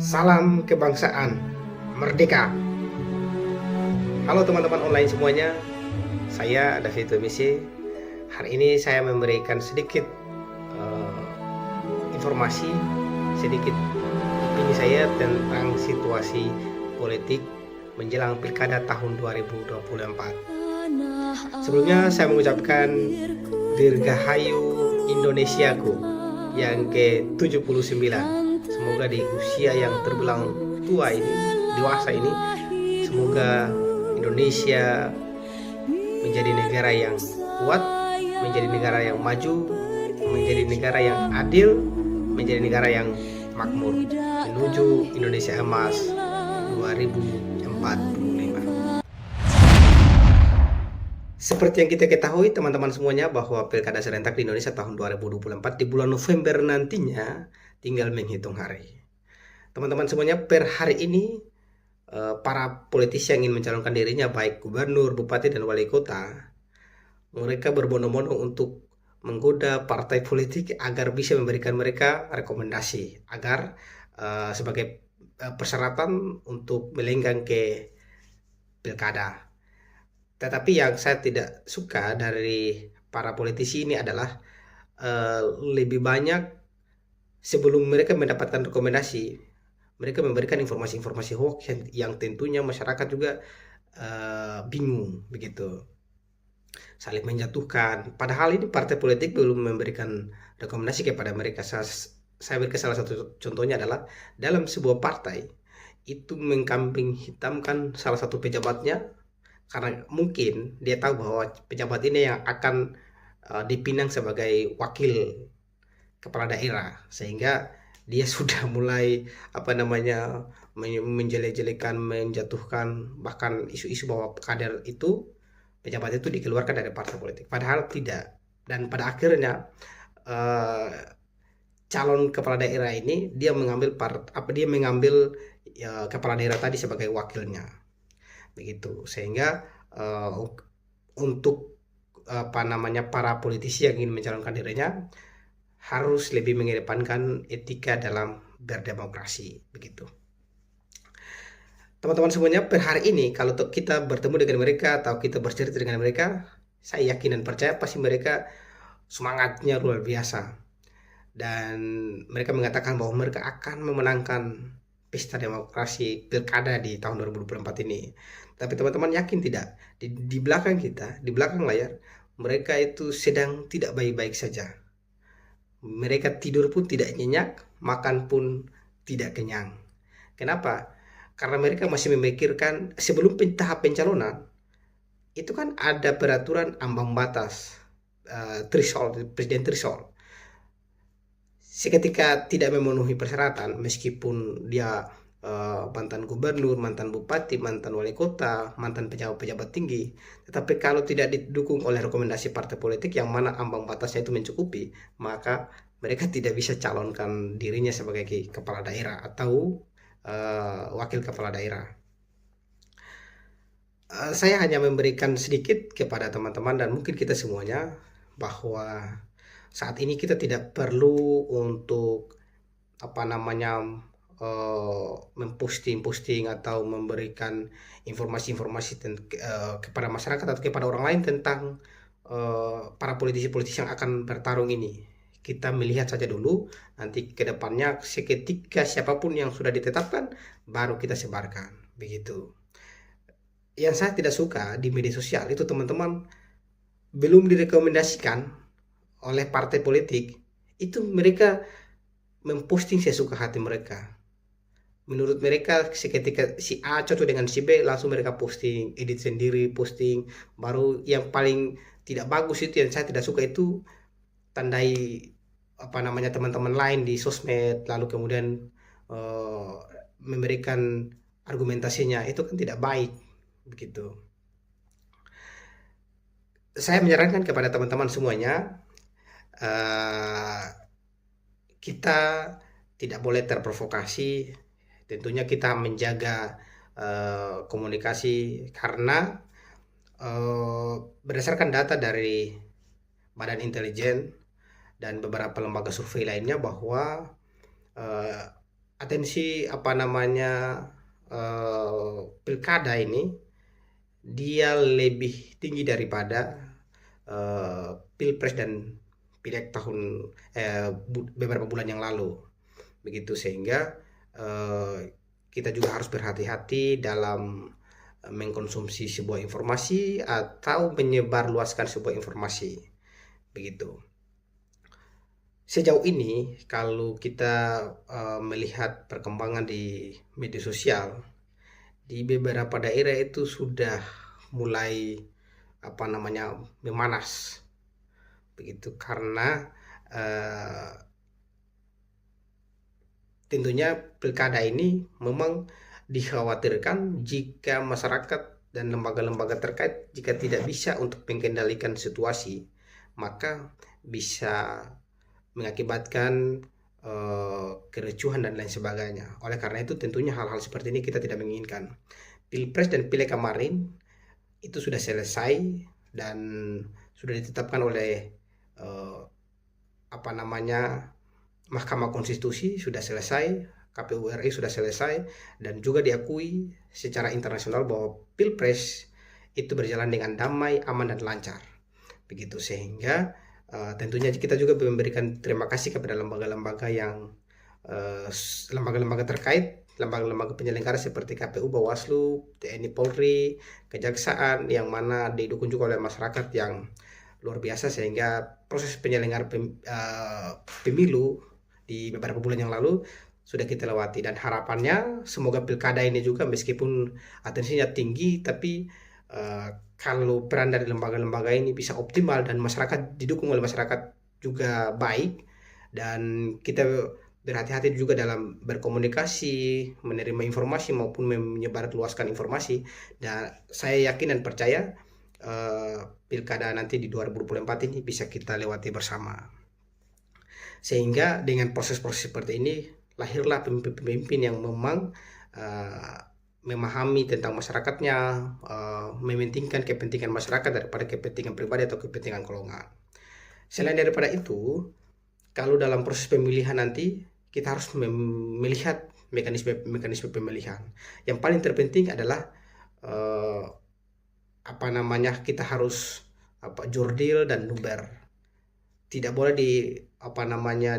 Salam kebangsaan, merdeka. Halo teman-teman online semuanya, saya David Misi. Hari ini saya memberikan sedikit informasi, sedikit opini saya tentang situasi politik menjelang Pilkada tahun 2024. Sebelumnya saya mengucapkan Dirgahayu Indonesiaku yang ke-79. Semoga di usia yang terbilang tua ini, dewasa ini, semoga Indonesia menjadi negara yang kuat, menjadi negara yang maju, menjadi negara yang adil, menjadi negara yang makmur menuju Indonesia Emas 2045. Seperti yang kita ketahui teman-teman semuanya bahwa Pilkada serentak di Indonesia tahun 2024 di bulan November nantinya tinggal menghitung hari. Teman-teman semuanya, per hari ini para politisi yang ingin mencalonkan dirinya baik gubernur, bupati, dan wali kota, mereka berbondong-bondong untuk menggoda partai politik agar bisa memberikan mereka rekomendasi agar sebagai persyaratan untuk melenggang ke pilkada. Tetapi yang saya tidak suka dari para politisi ini adalah lebih banyak sebelum mereka mendapatkan rekomendasi, mereka memberikan informasi-informasi hoax yang tentunya masyarakat juga bingung begitu, saling menjatuhkan. Padahal ini partai politik belum memberikan rekomendasi kepada mereka. Saya berikan salah satu contohnya adalah dalam sebuah partai itu mengkambing hitamkan salah satu pejabatnya karena mungkin dia tahu bahwa pejabat ini yang akan dipinang sebagai wakil kepala daerah, sehingga dia sudah mulai menjelek-jelekan, menjatuhkan, bahkan isu-isu bahwa kader itu, pejabat itu dikeluarkan dari partai politik. Padahal tidak. Dan pada akhirnya calon kepala daerah ini dia mengambil kepala daerah tadi sebagai wakilnya, begitu. Sehingga untuk para politisi yang ingin mencalonkan dirinya harus lebih mengedepankan etika dalam berdemokrasi, begitu. Teman-teman semuanya, per hari ini kalau kita bertemu dengan mereka atau kita bercerita dengan mereka, saya yakin dan percaya pasti mereka semangatnya luar biasa. Dan mereka mengatakan bahwa mereka akan memenangkan pesta demokrasi pilkada di tahun 2024 ini. Tapi teman-teman yakin tidak? Di belakang kita, di belakang layar, mereka itu sedang tidak baik-baik saja. Mereka tidur pun tidak nyenyak, makan pun tidak kenyang. Kenapa? Karena mereka masih memikirkan sebelum tahap pencalonan, itu kan ada peraturan ambang batas, threshold, presiden threshold. Seketika tidak memenuhi persyaratan, meskipun dia mantan gubernur, mantan bupati, mantan wali kota, mantan pejabat-pejabat tinggi, tetapi kalau tidak didukung oleh rekomendasi partai politik yang mana ambang batasnya itu mencukupi, maka mereka tidak bisa calonkan dirinya sebagai kepala daerah atau wakil kepala daerah. Saya hanya memberikan sedikit kepada teman-teman dan mungkin kita semuanya bahwa saat ini kita tidak perlu untuk memposting atau memberikan informasi-informasi kepada masyarakat atau kepada orang lain tentang para politisi-politisi yang akan bertarung ini. Kita melihat saja dulu, nanti ke depannya seketika siapapun yang sudah ditetapkan baru kita sebarkan, begitu. Yang saya tidak suka di media sosial itu teman-teman, belum direkomendasikan oleh partai politik itu mereka memposting sesuka hati mereka. Menurut mereka seketika si A cocok dengan si B, langsung mereka posting, edit sendiri, posting. Baru yang paling tidak bagus itu, yang saya tidak suka itu, tandai teman-teman lain di sosmed, lalu kemudian memberikan argumentasinya, itu kan tidak baik, begitu. Saya menyarankan kepada teman-teman semuanya, kita tidak boleh terprovokasi. Tentunya kita menjaga komunikasi karena berdasarkan data dari Badan Intelijen dan beberapa lembaga survei lainnya bahwa atensi pilkada ini dia lebih tinggi daripada pilpres dan pileg beberapa bulan yang lalu, begitu. Sehingga kita juga harus berhati-hati dalam mengkonsumsi sebuah informasi atau menyebarluaskan sebuah informasi, begitu. Sejauh ini kalau kita melihat perkembangan di media sosial di beberapa daerah itu sudah mulai memanas, begitu, karena tentunya pilkada ini memang dikhawatirkan jika masyarakat dan lembaga-lembaga terkait jika tidak bisa untuk mengendalikan situasi, maka bisa mengakibatkan kericuhan dan lain sebagainya. Oleh karena itu tentunya hal-hal seperti ini kita tidak menginginkan. Pilpres dan pileg kemarin itu sudah selesai dan sudah ditetapkan oleh Mahkamah Konstitusi, sudah selesai, KPU RI sudah selesai, dan juga diakui secara internasional bahwa Pilpres itu berjalan dengan damai, aman, dan lancar, begitu. Sehingga tentunya kita juga memberikan terima kasih kepada lembaga-lembaga terkait, lembaga-lembaga penyelenggara seperti KPU, Bawaslu, TNI, Polri, Kejaksaan, yang mana didukung juga oleh masyarakat yang luar biasa, sehingga proses penyelenggaraan pemilu di beberapa bulan yang lalu sudah kita lewati. Dan harapannya semoga pilkada ini juga meskipun atensinya tinggi, tapi kalau peran dari lembaga-lembaga ini bisa optimal dan masyarakat didukung oleh masyarakat juga baik, dan kita berhati-hati juga dalam berkomunikasi, menerima informasi maupun menyebarluaskan informasi, dan saya yakin dan percaya pilkada nanti di 2024 ini bisa kita lewati bersama. Sehingga dengan proses-proses seperti ini lahirlah pemimpin-pemimpin yang memang memahami tentang masyarakatnya, mementingkan kepentingan masyarakat daripada kepentingan pribadi atau kepentingan golongan. Selain daripada itu, kalau dalam proses pemilihan nanti kita harus melihat mekanisme pemilihan. Yang paling terpenting adalah kita harus jurdil dan luber. Tidak boleh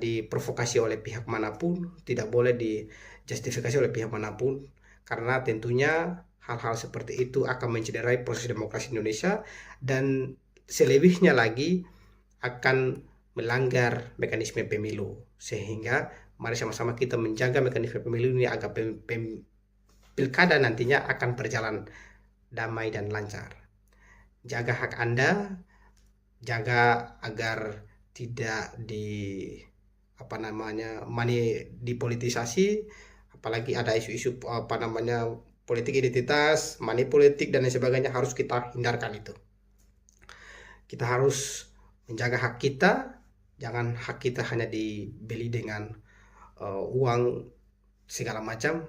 diprovokasi oleh pihak manapun, tidak boleh dijustifikasi oleh pihak manapun, karena tentunya hal-hal seperti itu akan mencederai proses demokrasi Indonesia dan selebihnya lagi akan melanggar mekanisme pemilu. Sehingga mari sama-sama kita menjaga mekanisme pemilu ini agar pilkada nantinya akan berjalan damai dan lancar. Jaga hak Anda, jaga agar tidak dipolitisasi, apalagi ada isu-isu politik identitas, money politik dan lain sebagainya, harus kita hindarkan itu. Kita harus menjaga hak kita, jangan hak kita hanya dibeli dengan uang segala macam,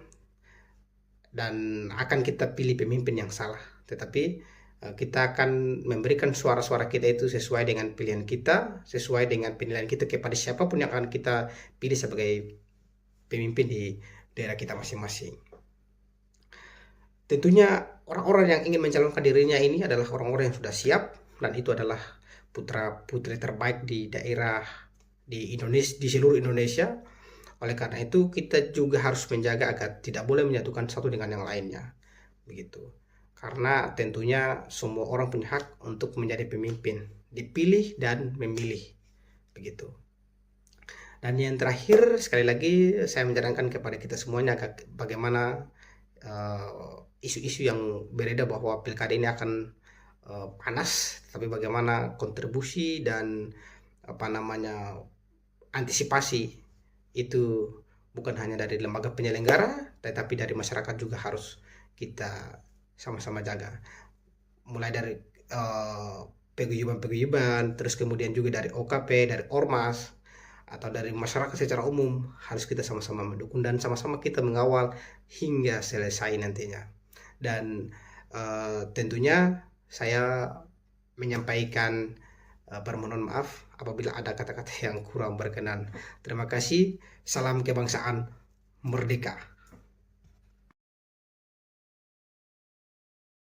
dan akan kita pilih pemimpin yang salah, tetapi kita akan memberikan suara-suara kita itu sesuai dengan pilihan kita, sesuai dengan penilaian kita kepada siapapun yang akan kita pilih sebagai pemimpin di daerah kita masing-masing. Tentunya orang-orang yang ingin mencalonkan dirinya ini adalah orang-orang yang sudah siap, dan itu adalah putra-putri terbaik di daerah di Indonesia, di seluruh Indonesia. Oleh karena itu kita juga harus menjaga agar tidak boleh menyatukan satu dengan yang lainnya, begitu. Karena tentunya semua orang punya hak untuk menjadi pemimpin, dipilih dan memilih, begitu. Dan yang terakhir, sekali lagi saya menyarankan kepada kita semuanya bagaimana isu-isu yang beredar bahwa pilkada ini akan panas, tapi bagaimana kontribusi dan antisipasi itu bukan hanya dari lembaga penyelenggara, tetapi dari masyarakat juga harus kita sama-sama jaga. Mulai dari peguyuban-peguyuban, terus kemudian juga dari OKP, dari Ormas, atau dari masyarakat secara umum, harus kita sama-sama mendukung dan sama-sama kita mengawal hingga selesai nantinya. Dan tentunya saya menyampaikan permohonan maaf apabila ada kata-kata yang kurang berkenan. Terima kasih. Salam kebangsaan. merdeka.